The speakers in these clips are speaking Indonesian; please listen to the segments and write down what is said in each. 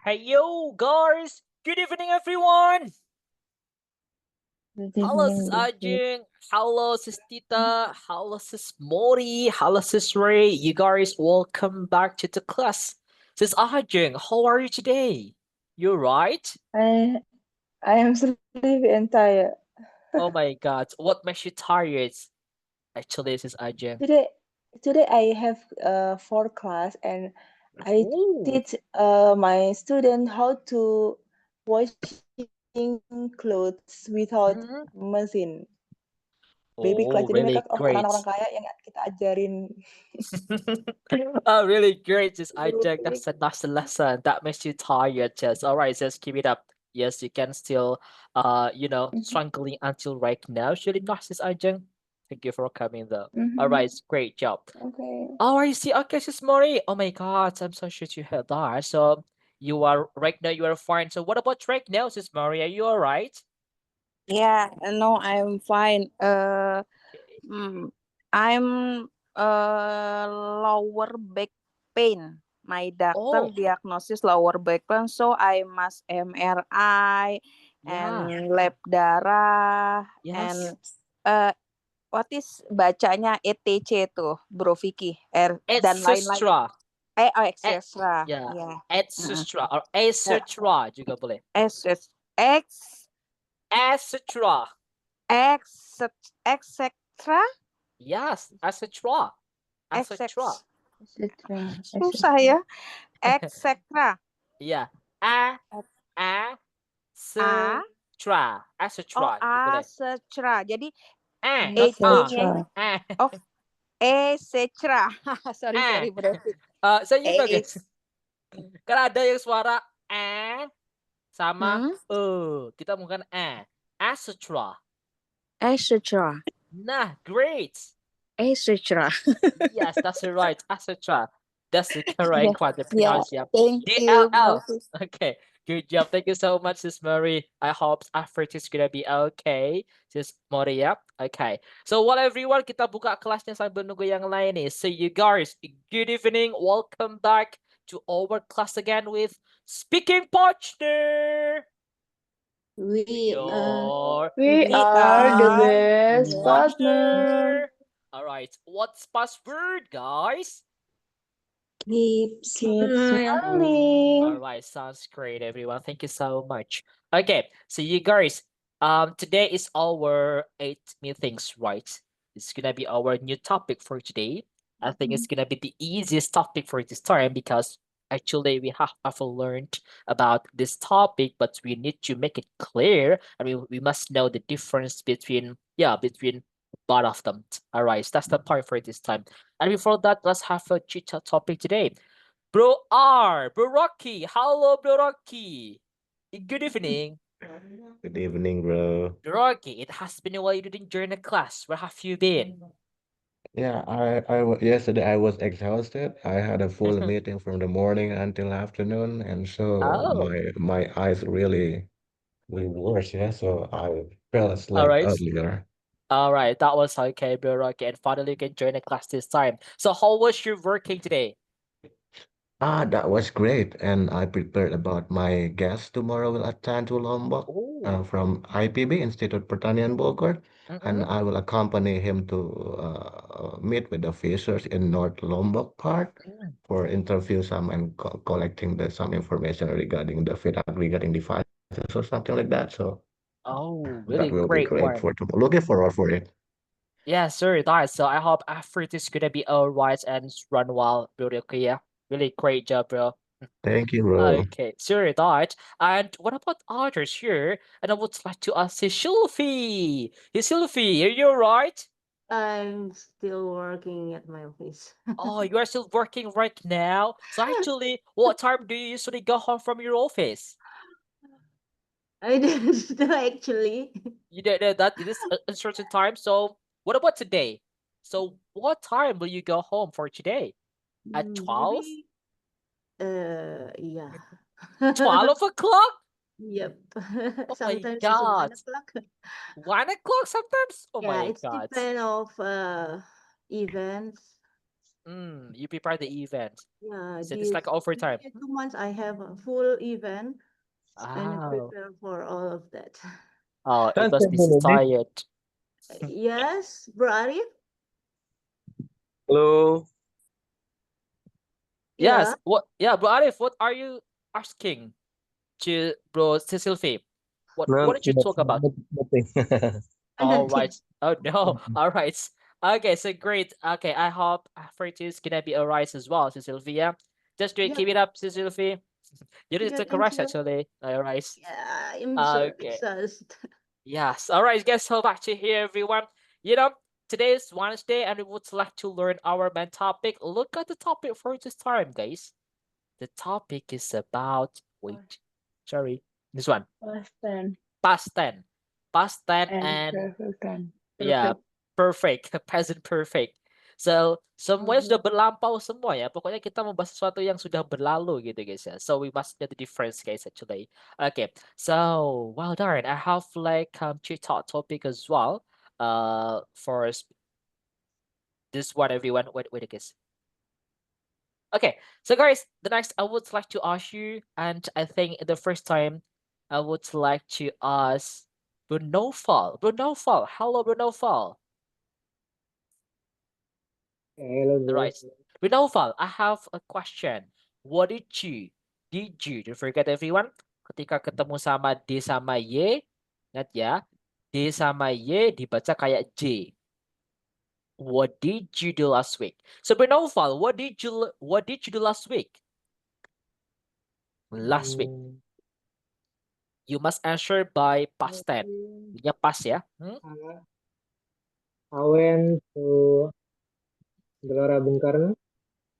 Hey yo, guys! Good evening, everyone! Good Halo, sis evening, Vicky. Ajeng. Halo, sis Tita. Halo, sis Mori. Halo, sis Ray. You guys, welcome back to the class. Sis Ajeng, how are you today? You right? I I am sleepy and tired. Oh my God, what makes you tired? Actually, sis Ajeng. Today today I have four class and I Ooh. teach my student how to washing clothes without Mhm. mesin. Baby class. Oh, Jadi mereka really great. anak-orang kaya yang kita ajarin Oh, really great, just Isaac. grouping. That's the lesson. That makes you tired, just all right, just keep it up. Yes, you can still Mhm, struggling until right now. It's really nice, just Isaac. Thank you for coming though. All mhm. right, great job. Okay. Oh, I see. Okay, sis Mori. Oh my god, I'm so sure you heard that. So you are right now, you are fine. So what about right now, sis Mori? Are you all right? Yeah, no, I'm fine. Okay. Mm, I'm lower back pain. My doctor Oh, diagnosis lower back pain, so I must MRI yeah. and lab darah Yes. and uh what is bacanya ETC tuh, Bro Vicky, dan lain-lain. Etc. Etc. Ya, Ya. etc. or etc. juga boleh. X X Etc. X etc. Yes, etc. etc. X Etc. susah ya. Etc. Ya, a a A setra, oh etc. juga A boleh. setra. Jadi Not a. EC-nya Etc. oh setra. Sorry A. Bro. Saya ingin tahu E guys. Kan ada yang suara sama hmm? Kita bukan etc. Setra. Nah, great. Setra. Yes, that's right. Etc. That's the correct Yeah. one. The Yeah. pronunciation. Thank you, Bro. DLL. Okay, good job. Thank you so much, Sis Murray. I hope effort is gonna be okay. Sis Maria. Okay. So what everyone, kita buka kelasnya sambil nunggu yang lain nih. So you guys, good evening. Welcome back to our class again with Speaking Partner. We are Your We We are the are best the partner. partner. All right. What's password, guys? keep Keep smiling. All smiling. right, sounds great, everyone. Thank you so much. Okay, so you guys, today is our eighth meetings, right? It's gonna be our new topic for today. I think it's gonna be the easiest topic for this time because actually we have learned about this topic, but we need to make it clear. I mean, we must know the difference between both of them. All right, so that's the part for this time. And before that, let's have a chit chat topic today. Bro Rocky. Hello, Bro Rocky. Good evening. Good evening, bro. Bro Rocky, it has been a while you didn't join a class. Where have you been? Yeah, yesterday I was exhausted. I had a full meeting from the morning until afternoon, and so Oh, my eyes really worse. Yeah, so I fell all asleep right. earlier. All right, that was okay, Bro Rocky. And finally, you can join a class this time. So, how was your working today? That was great, and I prepared about my guest tomorrow will attend to Lombok Oh, from IPB, Institute Pertanian Bogor, and mm-mm. I will accompany him to meet with the officers in North Lombok Park Mm. for interview some and collecting some information regarding the feedback regarding devices or something like that. So Oh, that really will be great great one. for tomorrow. Looking forward for it. Yeah, sure, that. So, I hope effort is gonna be all right and run well, Bro Rocky. Yeah, really great job, bro. Thank you, bro. Okay, sure that. And what about others here? And I would like to ask Sylvie. Hey, Sylvie, are you alright? I'm still working at my office. Oh, you are still working right now. So actually, what time do you usually go home from your office? I didn't know actually. You don't know that it is a certain time. So what about today? So what time will you go home for today? At 12? Maybe yeah. 12 o'clock? Yep. Oh my Sometimes it's god. 1 o'clock. 1 o'clock sometimes? Oh Yeah, my it's god. depend of events. You prepare the event. Yeah, So it's like these overtime. 2 months I have a full event and I Oh, prepare for all of that. oh, it Kan must be so Februari. tired. Yes, Bro Arif? Halo. Yeah. Yes. What? Yeah, bro Arif, what are you asking to bro Sylvie? What No, did you talk about? nothing. All right. Nothing. Oh no. All right. Okay, so great. Okay, I hope for it is gonna be a rise as well, Sylvia. Just do it. Yeah, Keep it up, Sylvie. You need yeah, to thank correct you. actually. All right. Yeah, I'm so Okay. exhausted. Yes. All right, guys. So back to here, everyone. You know, today is Wednesday, and we would like to learn our main topic. Look at the topic for this time, guys. The topic is about sorry, this one. Past tense Past tense. Past tense and and perfect tense. yeah, Perfect. perfect, present perfect. So, semuanya sudah Mhm. berlampau semua ya. Pokoknya kita membahas sesuatu yang sudah berlalu gitu guys ya. So we must know the difference guys actually. Okay. So, well done. I have like two thought topic as well. For this one everyone. Wait guys. Okay, so guys, the next I would like to ask you, and I think the first time I would like to ask Brunofal. Brunofal, hello Brunofal. Hello, bro. Right, Brunofal, I have a question. What don't forget everyone, ketika ketemu sama D sama Y, ingat ya, D sama Y dibaca kayak J. What did you do last week? So Brunofal, what did you do last week? Last week. Hmm, You must answer by past tense. I Punya pas ya. Hmm? I went to Gelora Bung Karno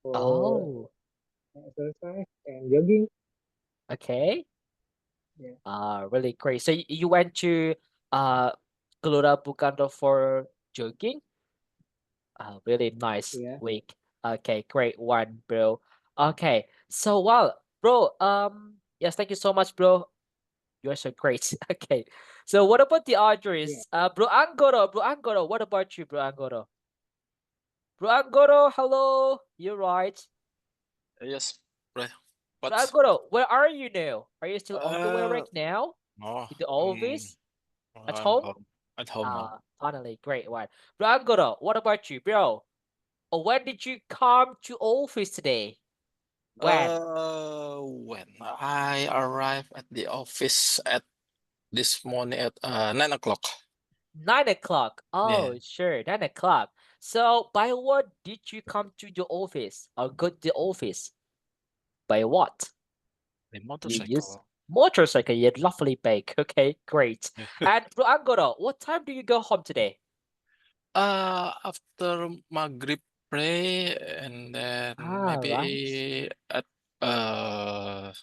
for Oh, exercise and jogging. okay. Yeah, Really great. So you went to uh Gelora Bung Karno for jogging? Really nice yeah. week. Okay, great one, bro. Okay, so well, bro. Yes, thank you so much, bro. You're so great. Okay, so what about the Yeah. others? Bro Anggoro, what about you, bro Anggoro? Bro Anggoro, hello. You're right. Yes, right. Bro What? Anggoro, where are you now? Are you still on the way Uh, right now? oh, In the office? At I'm home? home. At home now. Finally, great one. Bro Anggoro, what about you, bro? When did you come to office today? When? When I arrived at the office at this morning at 9 o'clock. 9 o'clock. Yeah, Oh, sure, 9 o'clock. So, by what did you come to the office or go to the office? By what? the You use motorcycle. motorcycle. Yeah, lovely bike. Okay, great. And Bro Anggoro, what time do you go home today? After Maghrib pray and then Right. maybe at uh,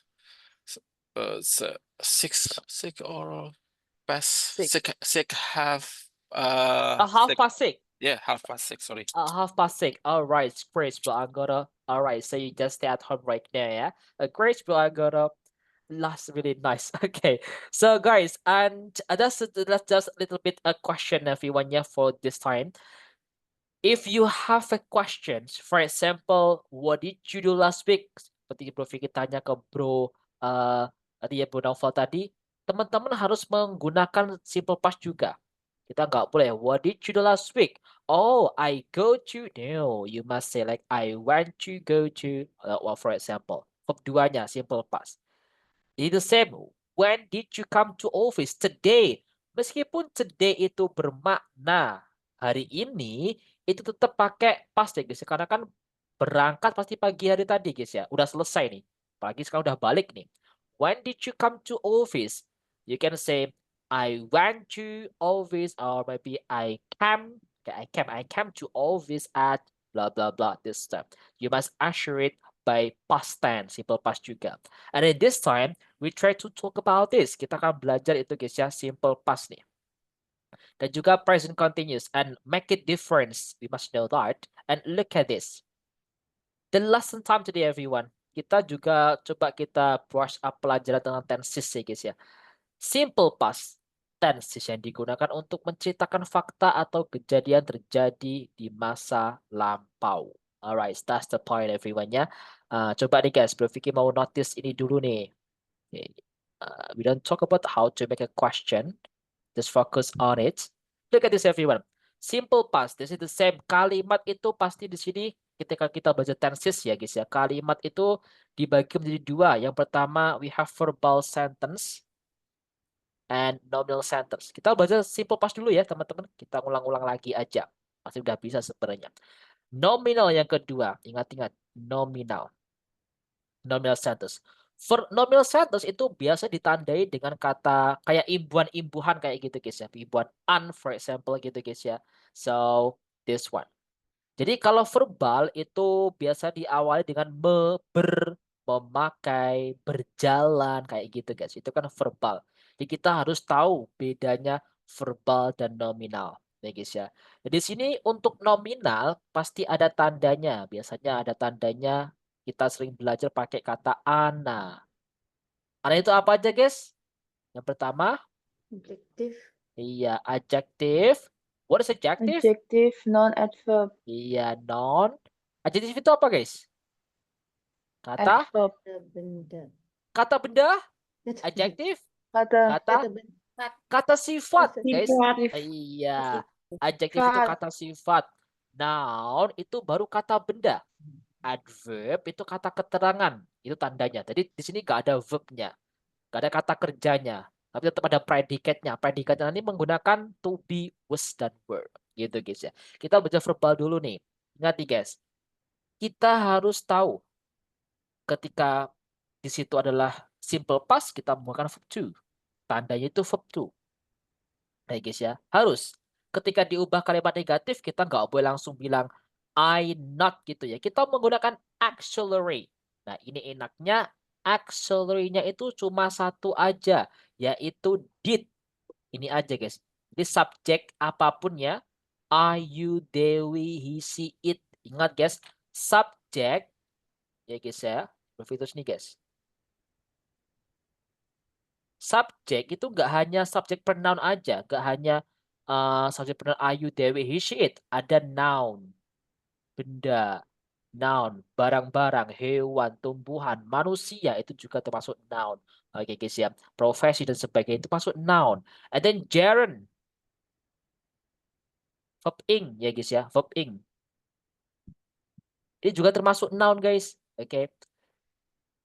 s- six or past Six. six half Half six. past six. Yeah, 6:30. Sorry. 6:30. All right, great, bro. Anggoro. All right, so you just stay at home right now, yeah? Great, bro. Anggoro. That's really nice. Okay, so guys, and that's just a little bit a question, everyone, yeah, for this time. If you have a question, for example, what did you do last week? Seperti Bro Vicky tanya ke Bro tadi ya Bro Naufal tadi, teman-teman harus menggunakan simple past juga. Kita nggak boleh, what did you do last week? Oh, I go to. No, you must say like I went to go to. Well, for example, verb duanya simple past. Jadi the same. When did you come to office? Today. Meskipun today itu bermakna hari ini, itu tetap pakai past ya guys. Karena kan berangkat pasti pagi hari tadi guys ya. Udah selesai nih. Apalagi sekarang udah balik nih. When did you come to office? You can say I went to office or maybe I came. Okay, I came to office at blah blah blah this stuff. You must answer it by past tense, simple past juga. And then this time we try to talk about this. Kita akan belajar itu guys ya, simple past nih. Dan juga present continuous and make it difference. We must know that. And look at this. The lesson time today everyone. Kita juga coba kita brush up pelajaran tentang tenses ya guys ya. Simple past tenses yang digunakan untuk menceritakan fakta atau kejadian terjadi di masa lampau. Alright, that's the point everyone ya. Coba nih guys, Bro Vicky mau notice ini dulu nih. Okay. We don't talk about how to make a question. Just focus on it. Look at this everyone. Simple past. This is the same. Kalimat itu pasti di sini ketika kita baca tenses ya guys ya. Kalimat itu dibagi menjadi dua. Yang pertama we have verbal sentence and nominal sentence. Kita baca simple past dulu ya teman-teman. Kita ulang-ulang lagi aja. Pasti udah bisa sebenarnya. Nominal yang kedua. Ingat-ingat. Nominal. Nominal sentence. For nominal sentence itu biasa ditandai dengan kata kayak imbuhan-imbuhan kayak gitu guys ya. Imbuhan an for example gitu guys ya. So this one. Jadi kalau verbal itu biasa diawali dengan memakai, berjalan kayak gitu guys. Itu kan verbal. Jadi kita harus tahu bedanya verbal dan nominal. Ya guys ya. Di sini untuk nominal pasti ada tandanya. Biasanya ada tandanya. Kita sering belajar pakai kata ana. Ana itu apa aja guys? Yang pertama, Adjective. iya adjective. What is adjective? Adjective, noun, adverb. Iya noun. Adjective itu apa guys? Kata Adverb. Benda. kata benda. Kata- Adjective. Kata Kata benda. kata sifat guys. sifat. Iya. Adjective itu Sifat. kata sifat. Noun itu baru kata benda. Adverb itu kata keterangan. Itu tandanya. Jadi di sini nggak ada verbnya. Nggak ada kata kerjanya. Tapi tetap ada predicate-nya. Predicate-nya nanti menggunakan to be, was, dan were. Gitu guys ya. Kita baca verbal dulu nih. Ingat nih guys. Kita harus tahu ketika di situ adalah simple past, kita menggunakan verb to. Tandanya itu verb to. Nah guys ya. Harus. Ketika diubah kalimat negatif, kita nggak boleh langsung bilang I not gitu ya. Kita menggunakan auxiliary. Nah ini enaknya auxiliary-nya itu cuma satu aja. Yaitu did. Ini aja guys. Jadi subjek apapun ya. I, you, Dewi, he, she, it. Ingat guys. Subjek. Ya guys ya. Berfitur nih guys. Subjek itu nggak hanya subjek pronoun aja. Nggak hanya subjek pronoun I, you, Dewi, he, she, it. Ada noun. Benda. Noun. Barang-barang. Hewan. Tumbuhan. Manusia. Itu juga termasuk noun. Oke guys ya. Profesi dan sebagainya itu masuk noun. And then gerund. Verb ing ya guys ya. Verb ing. Ini juga termasuk noun guys. Oke.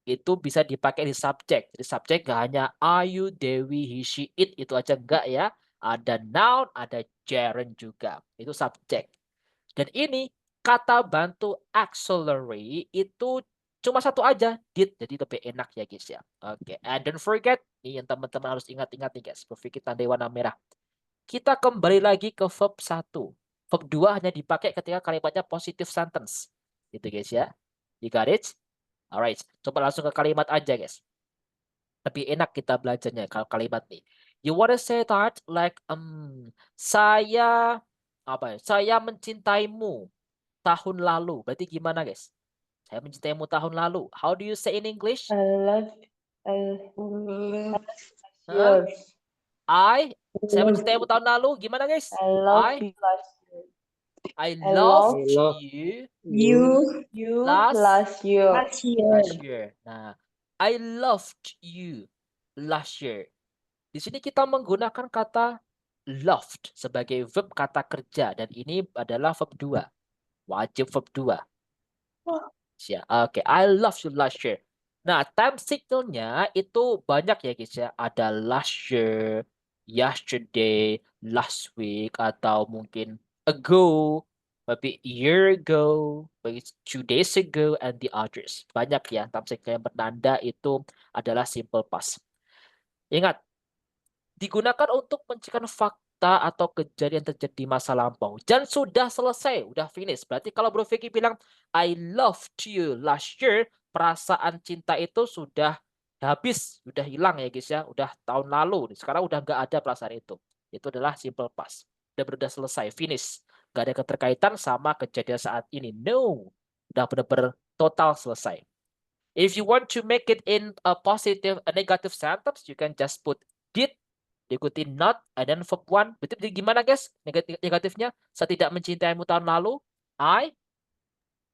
Itu bisa dipakai di subjek. Jadi subjek nggak hanya Ayu, Dewi, he, she, it. Itu aja enggak ya. Ada noun, ada gerund juga. Itu subjek. Dan ini kata bantu auxiliary itu cuma satu aja. Did. Jadi lebih enak ya guys ya. Oke. And don't forget. Nih yang teman-teman harus ingat-ingat nih guys. Berpikir tandai warna merah. Kita kembali lagi ke verb 1. Verb 2 hanya dipakai ketika kalimatnya positive sentence. Gitu guys ya. You got it? Alright. Coba langsung ke kalimat aja guys. Lebih enak kita belajarnya kalau kalimat nih. You wanna say that like saya apa ya? Saya mencintaimu tahun lalu. Berarti gimana guys? Saya mencintaimu tahun lalu. How do you say in English? I love Hah? yours. Saya mencintaimu tahun lalu. Gimana guys? I love I you last year. I I loved love you You last year. last year. Nah, I loved you last year. Di sini kita menggunakan kata loved sebagai verb kata kerja dan ini adalah verb 2. Wajib verb 2. Ya, oke. I loved you last year. Nah, time signalnya itu banyak ya guys ya. Ada last year, yesterday, last week atau mungkin ago, maybe a year ago, maybe 2 days ago, and the others. Banyak ya time signal yang bertanda itu adalah simple past. Ingat, digunakan untuk menciptakan fakta atau kejadian terjadi di masa lampau. Dan sudah selesai, udah finish. Berarti kalau Bro Vicky bilang, I loved you last year, perasaan cinta itu sudah habis, sudah hilang ya guys ya. Udah tahun lalu, sekarang udah nggak ada perasaan itu. Itu adalah simple past. Udah selesai, finish. Nggak ada keterkaitan sama kejadian saat ini. No, udah benar-benar total selesai. If you want to make it in a positive, a negative sentence, you can just put did, diikuti not, and then verb 1. Berarti gimana guys? Negatifnya, saya tidak mencintaimu tahun lalu.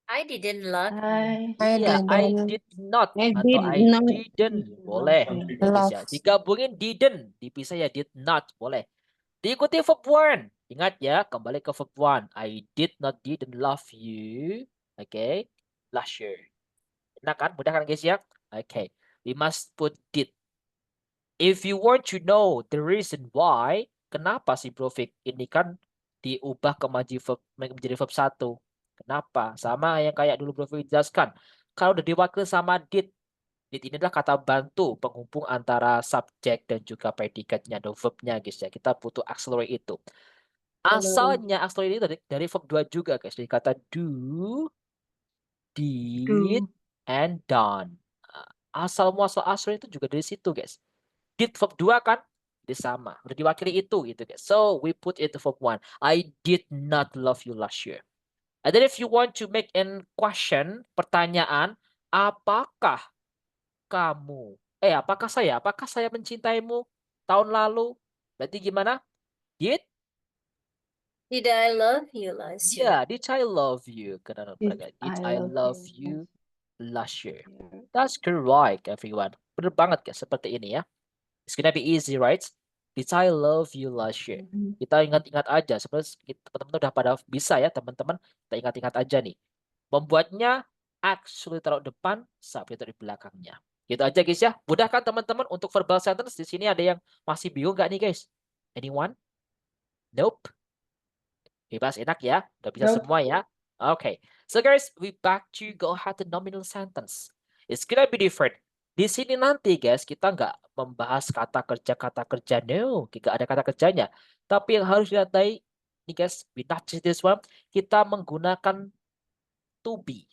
I didn't love you. I Iya, I didn't did not I atau did I not didn't boleh. love Ya guys ya. love. Digabungin didn't, dipisah ya did not boleh. Diikuti verb one. Ingat ya, kembali ke verb one. I didn't love you. Oke, last year. Enak kan? Mudah kan guys ya? Oke, we must put did. If you want to know the reason why, kenapa sih Bro Vic ini kan diubah menjadi verb 1? Kenapa? Sama yang kayak dulu Bro Vic jelaskan. Kalau udah diwakili sama did ini adalah kata bantu penghubung antara subjek dan juga predikatnya atau verbnya guys ya. Kita butuh auxiliary itu. Asalnya auxiliary itu dari verb 2 juga guys. Dari kata do, did, and done. Asal muasal auxiliary itu juga dari situ guys. Did verb 2 kan? Jadi sama. Udah diwakili itu gitu guys. So we put it to verb 1. I did not love you last year. And then if you want to make a question, pertanyaan, apakah apakah saya mencintaimu tahun lalu? Berarti gimana? Did I love you last year? did I love you? Did I love you last year? That's correct, everyone. Bener banget guys, seperti ini ya. It's gonna be easy, right? Did I love you last year? Kita ingat-ingat aja. Sebenarnya teman-teman udah pada bisa ya, teman-teman. Kita ingat-ingat aja nih. Membuatnya actually taruh depan, subjek di belakangnya. Gitu aja guys ya. Mudah kan teman-teman untuk verbal sentence? Di sini ada yang masih bingung nggak nih guys? Anyone? Nope. Bebas enak ya. Udah bisa Nope. semua ya. Okay. So guys, we back to go ahead to nominal sentence. It's gonna be different. Di sini nanti guys, kita nggak membahas kata kerja. No, nggak ada kata kerjanya. Tapi yang harus dilihatai, nih guys, we not just this one, kita menggunakan to be.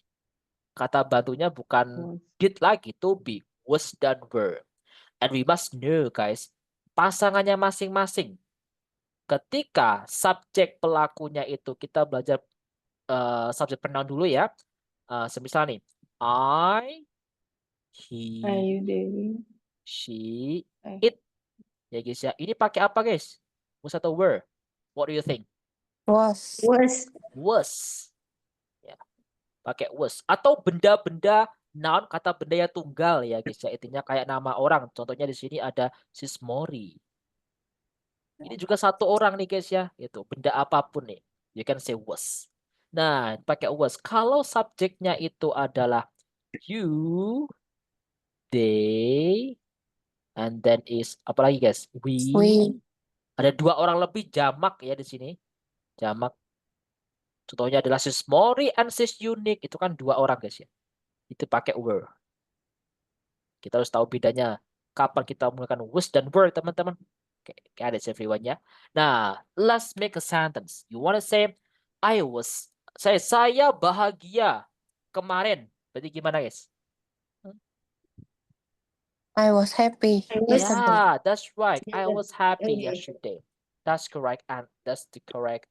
Kata bantunya bukan did lagi, to be, was dan were. And we must know guys, pasangannya masing-masing. Ketika subjek pelakunya itu, kita belajar subjek pronoun dulu ya. Semisal nih, I, he, she, it. Ya guys ya. Ini pakai apa guys? Was atau were? What do you think? Was. Was. Ya. Pakai was. Atau benda-benda noun, kata benda yang tunggal ya guys ya. Intinya kayak nama orang. Contohnya di sini ada sis Mori. Ini juga satu orang nih guys ya. Itu benda apapun nih. You can say was. Nah, pakai was. Kalau subjeknya itu adalah you, they, and then is apa lagi guys? We. Ada dua orang lebih jamak ya di sini. Jamak. Contohnya adalah sis Mori and sis Unique. Itu kan dua orang guys ya. Itu pakai were. Kita harus tahu bedanya. Kapan kita menggunakan was dan were teman-teman. Okay, got it everyone ya. Nah, let's make a sentence. You wanna say saya bahagia kemarin. Berarti gimana guys? I was happy yesterday. Yeah, that's right. I was happy yesterday. That's correct, and that's the correct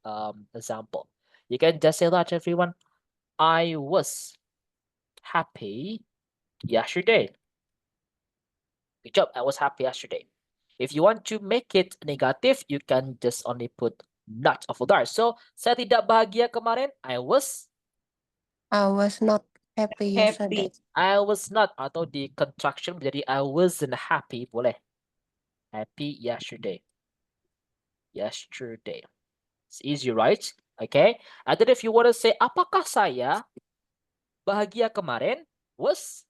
example. You can just say that everyone. I was happy yesterday. Good job. I was happy yesterday. If you want to make it negative, you can just only put not over there. So, saya tidak bahagia kemarin. I was not happy yesterday. I was not, atau di contraction menjadi I wasn't happy, boleh. Happy yesterday. Yesterday. It's easy, right? Okay. And then if you want to say, apakah saya bahagia kemarin? Was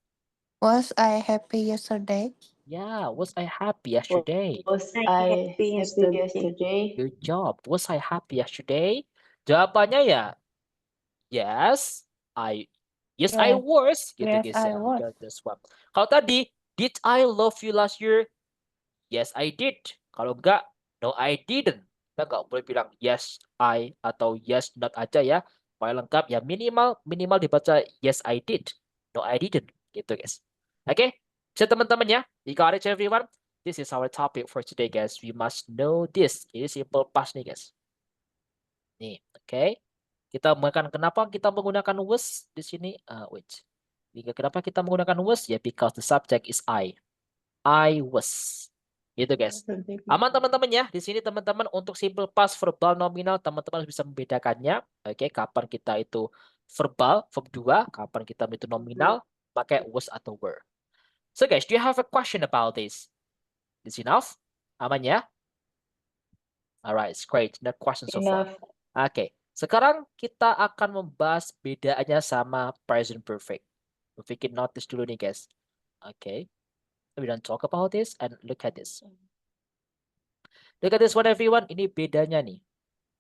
I happy yesterday? Yeah, was I happy yesterday? Was I happy yesterday? Good job. Was I happy yesterday? Jawabannya ya, yes, I was. Gitu Yes, guys I ya. was. Got this one. Kalau tadi, did I love you last year? Yes, I did. Kalau enggak, no, I didn't. Kita nggak boleh bilang yes, I atau yes, not aja ya. Paling lengkap ya minimal dibaca yes, I did. No, I didn't. Gitu guys. Oke, bisa teman-teman ya. You got it everyone. This is our topic for today guys. We must know this. Ini simple past nih guys. Nih, oke. Kenapa kita menggunakan was di sini? Wait. Kenapa kita menggunakan was? Ya, because the subject is I. I was. Gitu guys. Aman teman-teman ya. Di sini teman-teman untuk simple past verbal nominal teman-teman bisa membedakannya. Oke, kapan kita itu verbal, verb 2, kapan kita itu nominal, pakai was atau were. So guys, do you have a question about this? Is enough? Aman ya? Alright, it's great. No question so far. Enough. Oke, sekarang kita akan membahas bedanya sama present perfect. Bikin notice dulu nih guys. Oke, we don't talk about this and look at this. Look at this one everyone. Ini bedanya nih,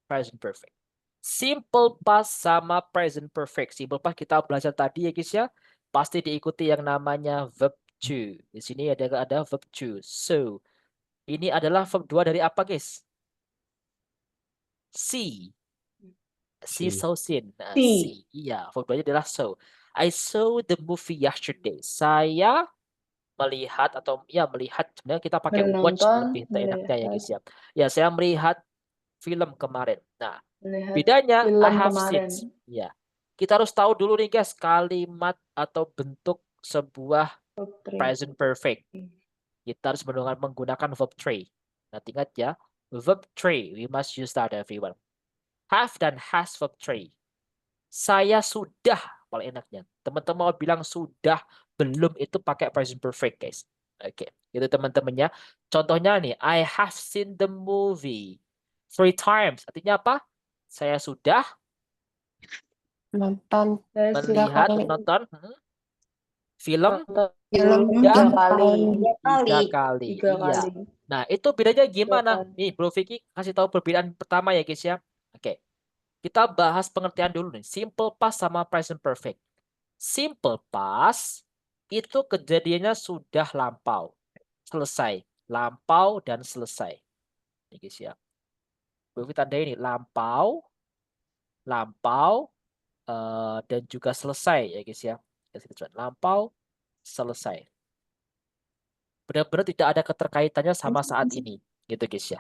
present perfect. Simple past sama present perfect. Simple past kita belajar tadi ya guys ya. Pasti diikuti yang namanya verb to. Di sini ada verb to. So, ini adalah verb 2 dari apa guys? See. See, so, seen. Nah, See. see. Iya, verb 2-nya adalah so. I saw the movie yesterday. Saya melihat atau ya melihat, sebenarnya kita pakai watch Menonton, lebih enaknya ya guys melihat, ya. Ya, saya melihat film kemarin. Nah, melihat bedanya I film have kemarin. seen. Ya. Kita harus tahu dulu nih guys kalimat atau bentuk sebuah Verb 3. present perfect. Kita harus menggunakan verb 3. Nah, ingat ya, verb 3 we must use that everyone. Have dan has verb 3. Saya sudah, paling enaknya. Teman-teman mau bilang sudah, belum, itu pakai present perfect guys. Oke, itu teman-temannya. Contohnya nih, I have seen the movie 3 times. Artinya apa? Saya sudah Nonton melihat, kali. menonton film Film 3 kali. 3 kali. 3 Iya. kali. Nah, itu bedanya gimana? kali. Nih, Bro Vicky kasih tahu perbedaan pertama ya guys ya. Oke. Kita bahas pengertian dulu nih. Simple past sama present perfect. Simple past itu kejadiannya sudah lampau. Selesai. Lampau dan selesai. Ini guys ya. Bro tanda ini lampau, lampau, dan juga selesai ya guys ya. Lampau, selesai. Benar-benar tidak ada keterkaitannya sama saat ini. Gitu guys ya.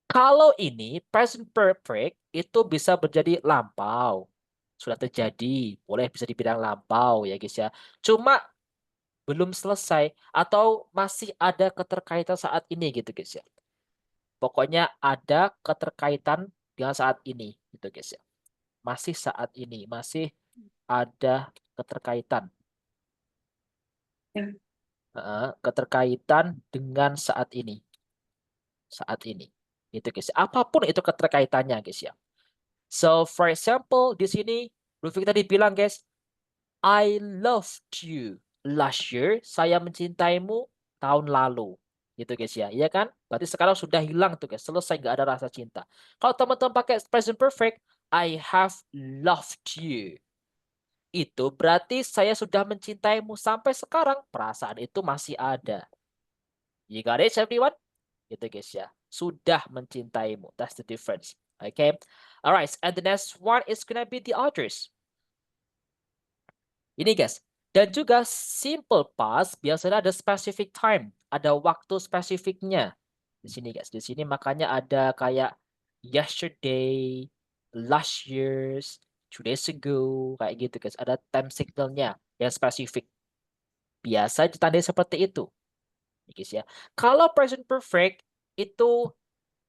Kalau ini present perfect itu bisa menjadi lampau. Sudah terjadi, boleh bisa dibilang lampau ya guys ya. Cuma belum selesai atau masih ada keterkaitan saat ini gitu guys ya. Pokoknya ada keterkaitan dengan saat ini gitu guys ya. Masih saat ini, masih ada keterkaitan. Keterkaitan dengan saat ini. Saat ini. Gitu guys. Apapun itu keterkaitannya guys ya. So for example di sini Rufik tadi bilang guys, I loved you last year. Saya mencintaimu tahun lalu. Gitu guys ya. Iya kan? Berarti sekarang sudah hilang tuh guys. Selesai, nggak ada rasa cinta. Kalau teman-teman pakai present perfect, I have loved you. Itu berarti saya sudah mencintaimu sampai sekarang. Perasaan itu masih ada. You got it everyone? Gitu guys ya. Sudah mencintaimu. That's the difference. Okay. Alright. And the next one is gonna be the others. Ini guys. Dan juga simple past biasanya ada specific time, ada waktu spesifiknya. Di sini guys, di sini makanya ada kayak yesterday, last years, 2 days ago, kayak gitu guys. Ada time signalnya yang spesifik. Biasa ditandai seperti itu. Guys ya. Kalau present perfect itu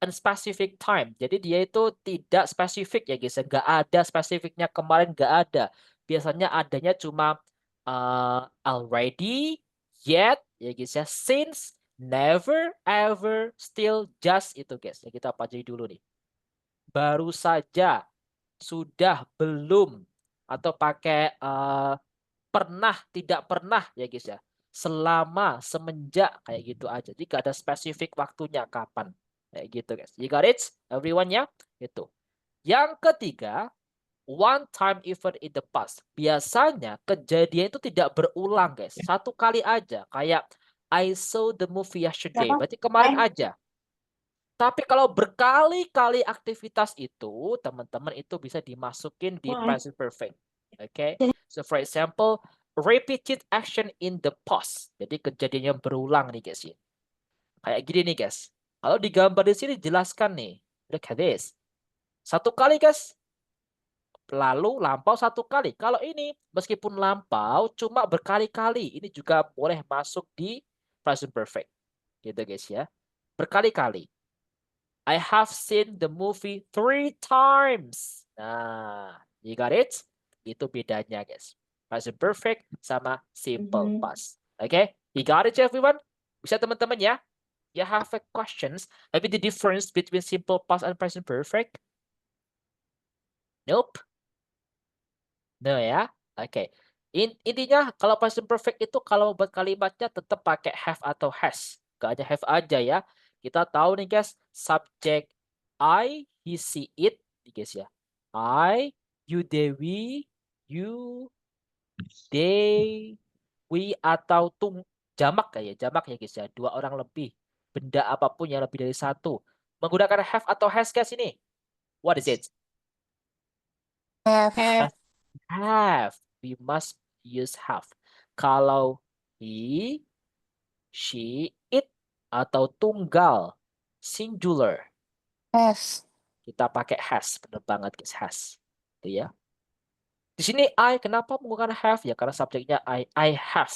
unspecific time. Jadi dia itu tidak spesifik ya guys. Nggak ada spesifiknya, kemarin nggak ada. Biasanya adanya cuma already, yet, ya guys ya, since, never, ever, still, just, itu guys. Ya, kita pelajari dulu nih. Baru saja, sudah, belum, atau pakai pernah, tidak pernah ya guys ya. Selama, semenjak, kayak gitu aja. Jadi nggak ada spesifik waktunya kapan. Kayak gitu guys. You got it? Everyone ya? Itu. Yang ketiga, one time event in the past. Biasanya kejadian itu tidak berulang guys. Satu kali aja. Kayak I saw the movie yesterday. Berarti kemarin aja. Tapi kalau berkali-kali aktivitas itu, teman-teman itu bisa dimasukin di present perfect. Oke. So for example, repeated action in the past. Jadi kejadian yang berulang nih guys ya. Kayak gini nih guys. Kalau di gambar di sini jelaskan nih. Look at this. Satu kali guys. Lalu lampau satu kali. Kalau ini meskipun lampau cuma berkali-kali. Ini juga boleh masuk di present perfect. Gitu guys ya. Berkali-kali. I have seen the movie 3 times. Nah, you got it? Itu bedanya, guys. Present perfect sama simple Mhm. past. Oke, you got it everyone? Bisa teman-teman ya? You have a questions? Maybe the difference between simple past and present perfect? Nope. No ya. Oke. Intinya kalau present perfect itu kalau buat kalimatnya tetap pakai have atau has. Gak hanya have aja ya. Kita tahu nih guys, subjek I, he, she, it, guys ya. I, you, they, we, you, they, we atau jamak ya guys ya. 2 orang lebih. Benda apapun yang lebih dari 1. Menggunakan have atau has guys ini. What is it? Have. Have. We must use have. Kalau he, she, it atau tunggal singular Has. kita pakai has. Benar banget guys, has. Itu ya. Di sini I kenapa menggunakan have ya karena subjeknya I have.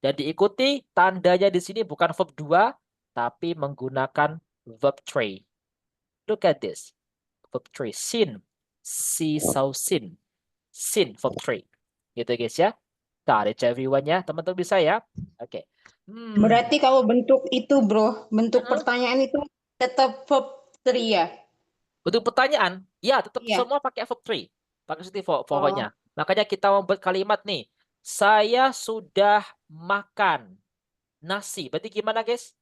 Dan diikuti tandanya di sini bukan verb 2 tapi menggunakan verb 3. Look at this. Verb 3 seen. See, saw, seen. Seen verb 3. Gitu guys ya. Got it everyone ya. Teman-teman bisa ya? Oke. Berarti kalau bentuk itu bro, bentuk Mm-mm. pertanyaan itu tetap verb 3 ya? Bentuk pertanyaan, ya tetap Iya. semua pakai verb 3. Pakai seperti pokoknya. Makanya kita membuat kalimat nih. Saya sudah makan nasi. Berarti gimana guys?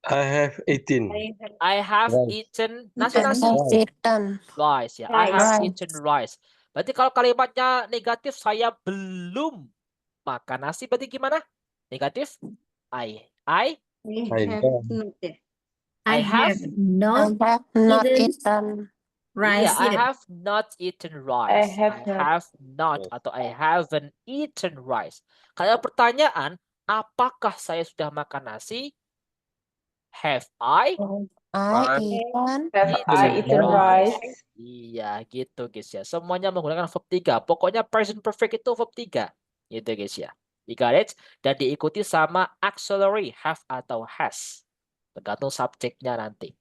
I have eaten. I have Rice. eaten I nasi. have eaten. Rice ya. I have Rice. eaten rice. Berarti kalau kalimatnya negatif, saya belum makan nasi. Berarti gimana? Negatif. I I have not ya. I have not I have not eaten eaten. rice I yet. have not eaten rice. have not. not atau I haven't eaten rice. Kalau pertanyaan, apakah saya sudah makan nasi? Have I I eaten. Have I eaten rice? Iya, gitu guys ya. Semuanya menggunakan verb 3. Pokoknya present perfect itu verb 3. Gitu guys ya. You got it? Dan diikuti sama auxiliary have atau has. Tergantung subjeknya nanti.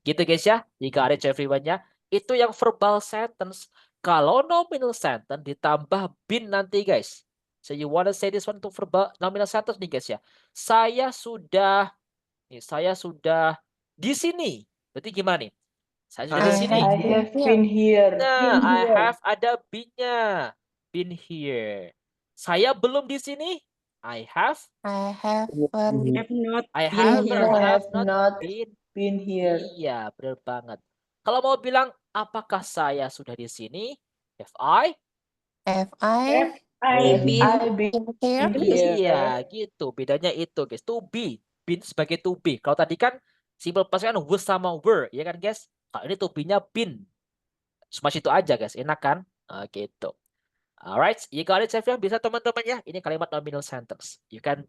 Gitu guys ya. You got it everyone ya. Itu yang verbal sentence. Kalau nominal sentence ditambah been nanti guys. So you wanna say this one to verbal nominal sentence nih guys ya. Saya sudah di sini. Berarti gimana nih? Saya sudah di sini. I have been here. Nah, I have ada been-nya. Been here. Saya belum di sini. I have Have not I been have here. not Not been been here. Iya, benar banget. Kalau mau bilang apakah saya sudah di sini? Have I? Have I I I been been here? here. Iya, gitu. Bedanya itu, guys. To be. Been sebagai to be. Kalau tadi kan simple past kan was sama were, ya kan, guys? Kalau ini to be-nya been. Cuma itu aja, guys. Enak kan? Gitu. Alright, you got it, everyone? Bisa teman-teman ya? Ini kalimat nominal sentence. You can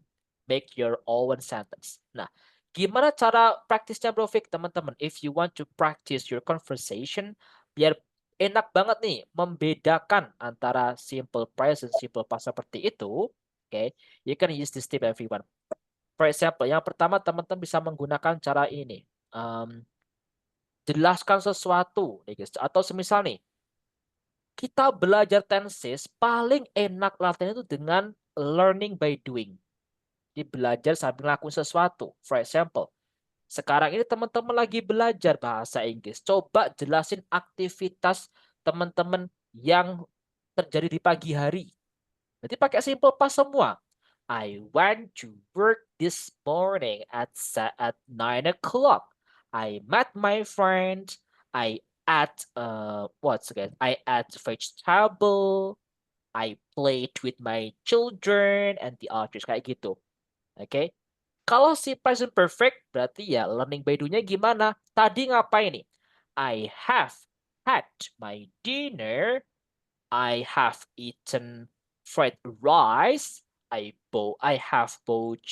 make your own sentence. Nah, gimana cara praktisnya Bro Vic, teman-teman? If you want to practice your conversation, biar enak banget nih membedakan antara simple present, simple past seperti itu. Okay, you can use this tip, everyone. For example, yang pertama teman-teman bisa menggunakan cara ini. Jelaskan sesuatu, atau semisal nih, kita belajar tenses paling enak latihan itu dengan learning by doing. Jadi belajar sambil ngelakuin sesuatu. For example, sekarang ini teman-teman lagi belajar bahasa Inggris. Coba jelasin aktivitas teman-teman yang terjadi di pagi hari. Berarti pakai simple past semua. I went to work this morning at 9 o'clock. I met my friend. I ate I ate vegetable. I played with my children and the others kayak gitu. Oke. Kalau si present perfect berarti ya learning by do-nya gimana? Tadi ngapain nih? I have had my dinner. I have eaten fried rice. I have bought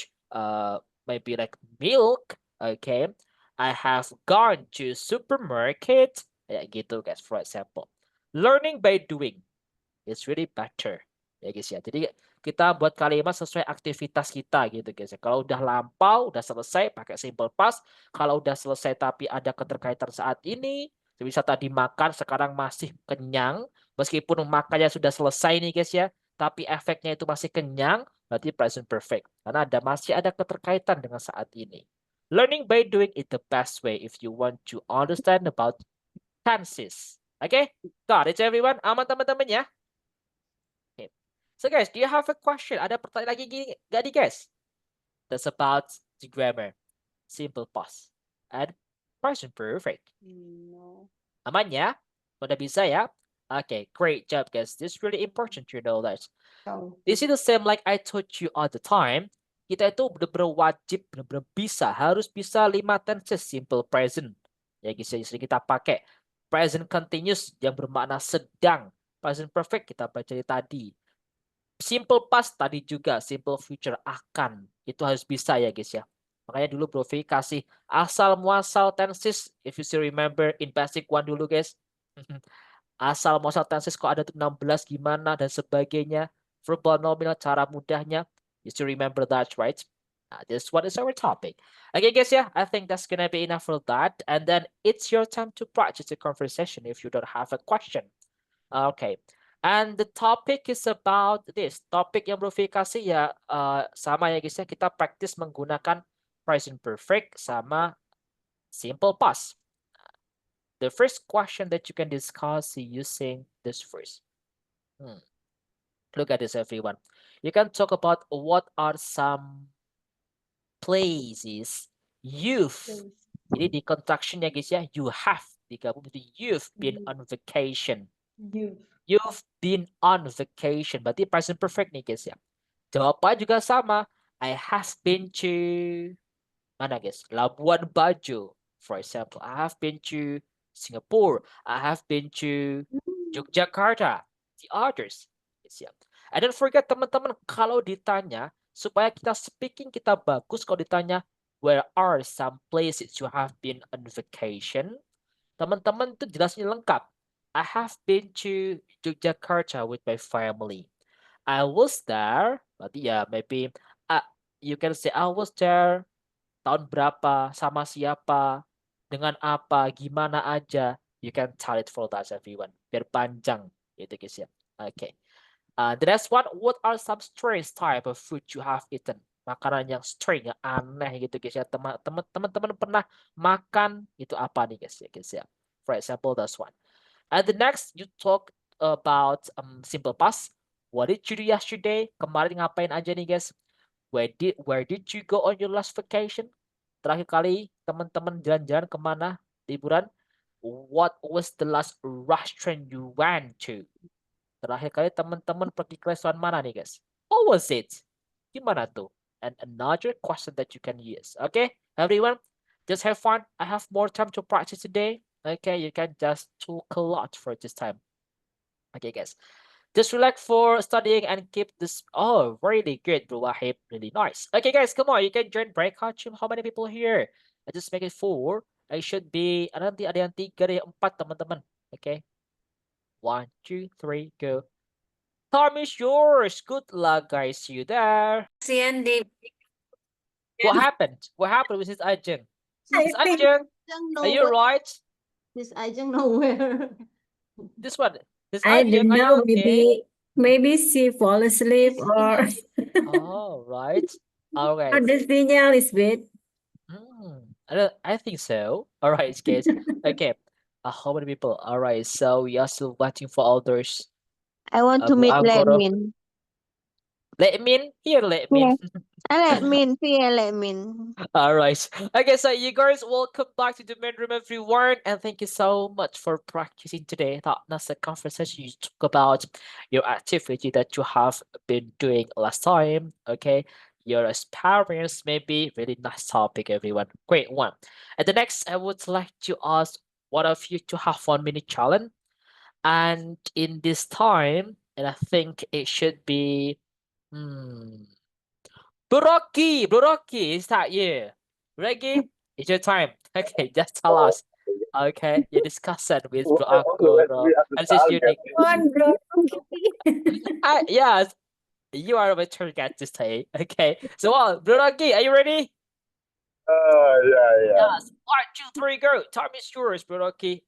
maybe like milk. Okay. I have gone to supermarket. Ya gitu guys, for example. Learning by doing is really better. Ya guys ya. Jadi kita buat kalimat sesuai aktivitas kita gitu guys ya. Kalau udah lampau, udah selesai pakai simple past. Kalau udah selesai tapi ada keterkaitan saat ini, bisa tadi makan sekarang masih kenyang, Meskipun makannya sudah selesai nih guys ya, tapi efeknya itu masih kenyang, berarti present perfect. Karena masih ada keterkaitan dengan saat ini. Learning by doing is the best way if you want to understand about tenses. Okay? Got it everyone? Aman teman-teman ya? Okay. So guys, do you have a question? Ada pertanyaan lagi gak nih guys? That's about the grammar. Simple past and present perfect. No. Aman ya? Udah bisa ya? Okay, great job guys. This is really important to know that. So, This is the same like I told you all the time. Kita itu benar-benar wajib, benar-benar bisa, harus bisa 5 tenses simple present. Ya guys, yang sering kita pakai. Present continuous yang bermakna sedang. Present perfect kita baca tadi. Simple past tadi juga. Simple future akan. Itu harus bisa ya guys ya. Makanya dulu Bro V kasih asal muasal tenses. If you still remember in basic one dulu guys. Asal muasal tenses kok ada tuh 16 gimana dan sebagainya. Verbal nominal cara mudahnya. You still remember that, right? This one is our topic. Okay guys, yeah, I think that's gonna be enough for that. And then it's your time to practice the conversation if you don't have a question. Okay. And the topic is about this. Topik yang Bro V kasih ya sama ya guys ya. Kita practice menggunakan present perfect sama simple past. The first question that you can discuss using this phrase. Look at this everyone. You can talk about what are some places you've. Jadi di contraction ya guys ya, you have digabung itu you've been on vacation. You've been on vacation. Berarti present perfect nih guys ya. Jawabannya juga sama. I have been to mana guys? Labuan Bajo. For example, I have been to Singapore. I have been to Yogyakarta. The others. Yes, ya. And don't forget teman-teman kalau ditanya supaya kita speaking kita bagus kalau ditanya where are some places you have been on vacation? Teman-teman itu jelasnya lengkap. I have been to Yogyakarta with my family. I was there. Berarti ya maybe you can say I was there tahun berapa, sama siapa, dengan apa, gimana aja. You can tell it for that everyone. Biar panjang gitu guys ya. Okay. The next one, what are some strange type of food you have eaten? Makanan yang strange, yang aneh gitu guys ya. Teman-teman pernah makan itu apa nih guys ya. For example, that's one. And the next, you talk about simple past. What did you do yesterday? Kemarin ngapain aja nih guys? Where did you go on your last vacation? Terakhir kali teman-teman jalan-jalan kemana? Liburan? What was the last restaurant you went to? Terakhir kali teman-teman pergi ke restoran mana nih guys? What was it? Gimana tuh? And another question that you can use. Okay, everyone, just have fun. I have more time to practice today. Okay, you can just talk a lot for this time. Okay, guys, just relax for studying and keep this. Oh, really good, Bro Wahib. Really nice. Okay, guys, come on. You can join breakout room. How many people here? I just make it 4. I should be. Nanti ada yang 3, ada yang 4 teman-teman. Okay. 1, 2, 3, go. Time is yours. Good luck, guys. See you there. What happened? What happened with this Ajeng? This Ajeng, are you right? This Ajeng nowhere. This one. This I Ajeng, don't are you know. okay? Maybe she fall asleep or Oh, right. All right. the signal is bad. I think so. All right, guys. Okay. How many people? All right. So we are still waiting for others. I want to meet Anggoro. Lemin. Lemin? Here, Lemin. Lemin. All right. Okay, so you guys, welcome back to the main room, everyone, and thank you so much for practicing today. That's the conversation you talk about your activity that you have been doing last time. Okay, your experience, maybe really nice topic, everyone. Great one. And the next, I would like to ask one of you to have 1 minute challenge, and in this time, and I think it should be. Bro Rocky, is that you? Reggie, it's your time. Okay, just tell us. Okay, you discuss it with Bro Anggoro. And this is unique. One bro. Yes, you are my tour guide to stay. Okay, so Bro Rocky, are you ready? Yeah. Yes. 1, 2, 3, go. Time is yours, Bro Rocky.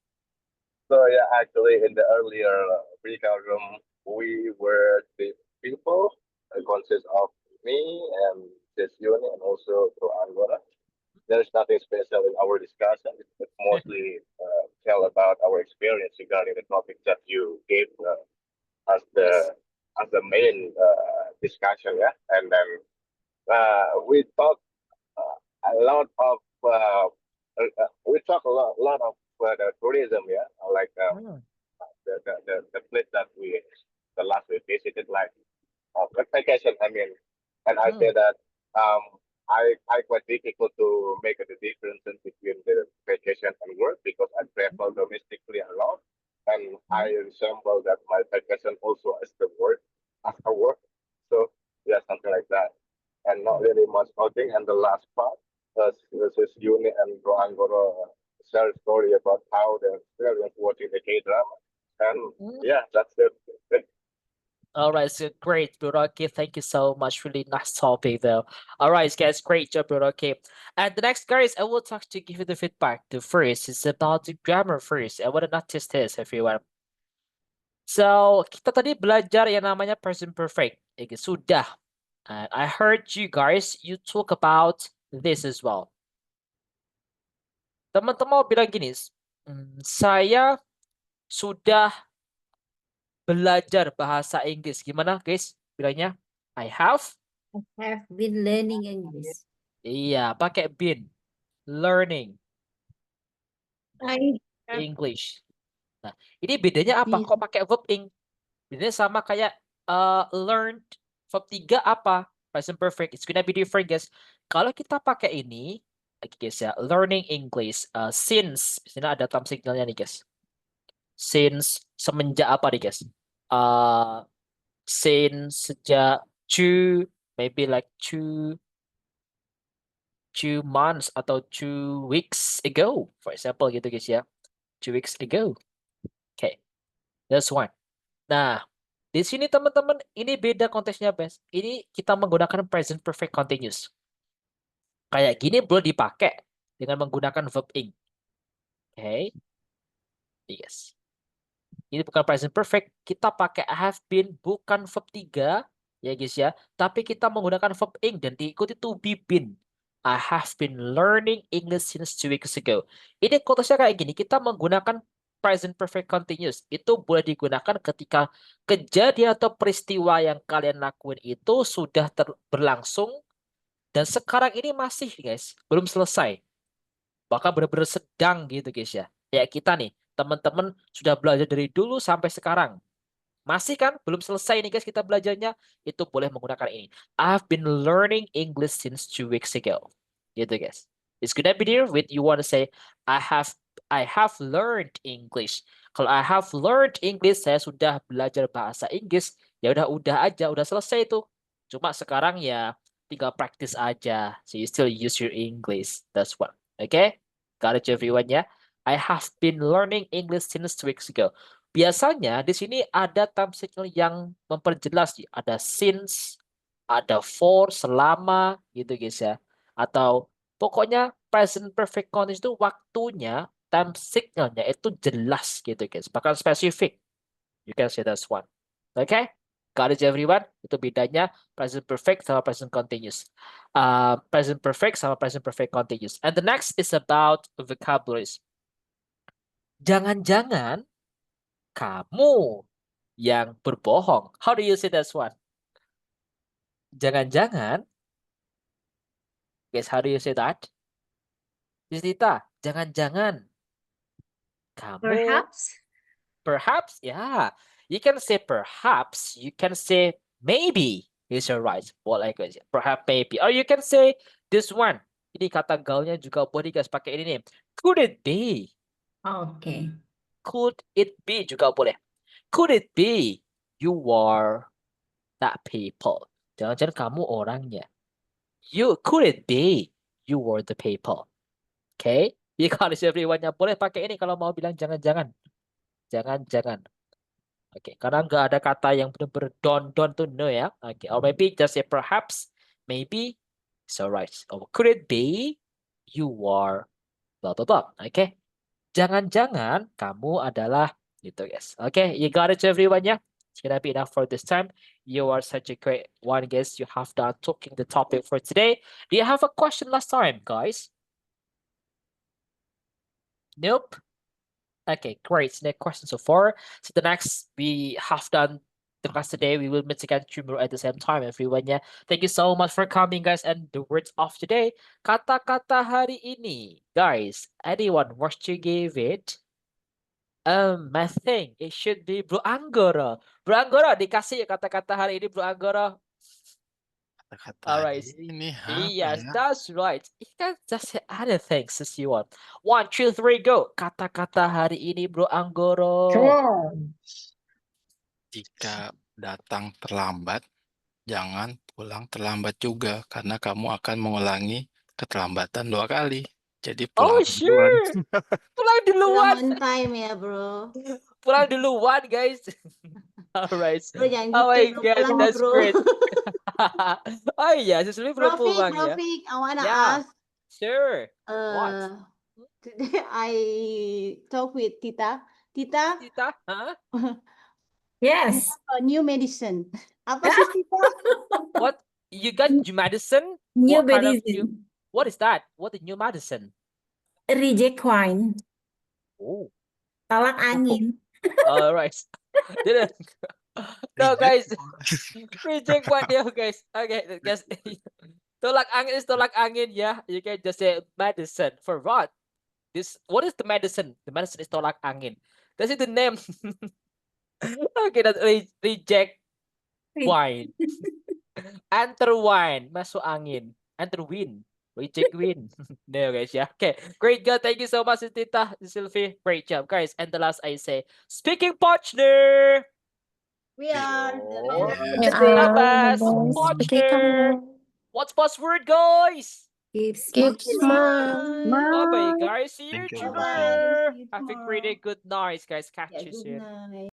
So yeah, actually, in the earlier breakout room, we were three people. It consists of me and this unit and also to Angora. There's nothing special in our discussion. It's mostly tell about our experience regarding the topic that you gave as the as the main discussion, yeah. And then we talk a lot of we talk a lot of the tourism, yeah, like the place that the last we visited, like vacation. I mean, and I say that I quite difficult to make the difference between the vacation and work because I travel domestically a lot, and I resemble that my vacation also as the work after work. So yeah, something like that, and not really much outing. And the last part, this unit and Rohan gonna share a story about how the experience watching the K drama, and yeah, that's it. All right, so great, Buroki. Thank you so much. Really nice topic, though. All right, guys, great job, Buroki. And the next, guys, I will talk to give you the feedback. The first is about the grammar first. I want to notice this, everyone. So, kita tadi belajar yang namanya present perfect. Sudah. And I heard you guys, you talk about this as well. Teman-teman bilang gini, saya sudah belajar bahasa Inggris. Gimana, guys? Bilangnya, I have been learning English. Iya, pakai been. Learning I have English. Nah, ini bedanya apa? Kok pakai verb ing? Bedanya sama kayak learned. Verb 3 apa? Present perfect. It's gonna be different, guys. Kalau kita pakai ini, guys ya, learning English. Since, di sini ada time signalnya nih, guys. Since, semenjak apa nih, guys? Since, sejak, maybe like 2 months atau 2 weeks ago, for example, gitu guys ya. 2 weeks ago. Okay, that's one. Nah, di sini teman-teman, ini beda konteksnya, guys. Ini kita menggunakan present perfect continuous. Kayak gini boleh dipakai dengan menggunakan verb ing. Okay. Yes. Ini bukan present perfect, kita pakai have been, bukan verb 3, ya guys ya. Tapi kita menggunakan verb ing dan diikuti to be been. I have been learning English since 2 weeks ago. Ini konteksnya kayak gini, kita menggunakan present perfect continuous. Itu boleh digunakan ketika kejadian atau peristiwa yang kalian lakuin itu sudah berlangsung dan sekarang ini masih, guys, belum selesai. Bahkan benar-benar sedang gitu, guys ya. Ya kita nih, teman-teman sudah belajar dari dulu sampai sekarang. Masih kan? Belum selesai nih, guys, kita belajarnya. Itu boleh menggunakan ini. I've been learning English since 2 weeks ago. Gitu, guys. It's gonna be there with you want to say, I have learned English. Kalau I have learned English, saya sudah belajar bahasa Inggris. Ya udah aja, udah selesai tuh. Cuma sekarang ya tinggal practice aja. So you still use your English. That's what. Okay? Got it, everyone ya? I have been learning English since 2 weeks ago. Biasanya di sini ada time signal yang memperjelas. Ada since, ada for, selama, gitu guys ya. Atau pokoknya present perfect continuous itu waktunya, time signalnya itu jelas gitu guys. Bahkan spesifik. You can say that's one. Okay? Got it everyone? Itu bedanya present perfect sama present continuous. Present perfect sama present perfect continuous. And the next is about vocabularies. Jangan-jangan kamu yang berbohong. How do you say that one? Jangan-jangan. Guys, how do you say that? Tita, jangan-jangan kamu. Perhaps, yeah. You can say perhaps. You can say maybe. Is your right. Boleh guys. Perhaps, maybe. Or you can say this one. Ini kata gaulnya juga boleh guys pakai ini nih. Could it be? Okay. Could it be juga boleh. Could it be you are that people? Jangan-jangan kamu orangnya. Could it be you were the people? Okay? You got it everyone-nya. Boleh pakai ini kalau mau bilang jangan-jangan. Jangan-jangan. Oke, karena nggak ada kata yang benar-benar don't to no ya. Oke, or maybe just say perhaps, maybe, it's alright. Or could it be you are blah blah blah. Oke, Jangan-jangan kamu adalah gitu, guys. Okay, you got it, everyone, yeah? It's gonna be enough for this time. You are such a great one, guys. You have done talking the topic for today. Do you have a question last time, guys? Nope. Okay, great. No question so far. So the next we have done the class today. We will meet again tomorrow at the same time, everyone. Yeah. Thank you so much for coming, guys. And the words of today, kata-kata hari ini, guys. Anyone wants to give it? I think it should be Bro Anggoro. Bro Anggoro, dikasih ya kata-kata hari ini, Bro Anggoro. Kata-kata Alright. ini apa Yes, ya? that's right. You can just say other things as you want. 1, 2, 3, go. Kata-kata hari ini, Bro Anggoro. Come on. Jika datang terlambat, jangan pulang terlambat juga karena kamu akan mengulangi keterlambatan 2 kali. Jadi Oh, pulang duluan. sure. Pulang duluan. Pulang on time ya, bro. Pulang duluan, guys. Alright. Bro, jangan Oh my gitu. God, Pulang, that's bro. great. Oh iya, Siswi belum Profik, pulang ya. Profik, I wanna Yeah, ask. sure. What? Today I talk with Tita. Tita, Tita? Huh? Yes. a new medicine. Apa sih, Tita? What? You got new medicine? New What kind of medicine. What is that? What is new medicine? Reject wine. Oh. Tolak angin. Alright. Didn't. No, Reject guys. wine. Reject one ya, guys. Okay, guys. Tolak angin is tolak angin, yeah. You can just say medicine. For what? What is the medicine? The medicine is tolak angin. That's it the name. Okay, that's reject wine. Enter wine. Masuk angin. Enter wind. Reject wind. No, guys, yeah. Okay, great, girl. Thank you so much, Tita, Sylvie. Great job, guys. And the last I say, speaking partner. We are Yo. the Labas, Speaking partner. What's password, guys? Keep smile. Bye-bye, guys. See you Thank you, tomorrow. Bye-bye. See you Have a tomorrow. great day. Good night, guys. Catch Yeah, you good soon. night.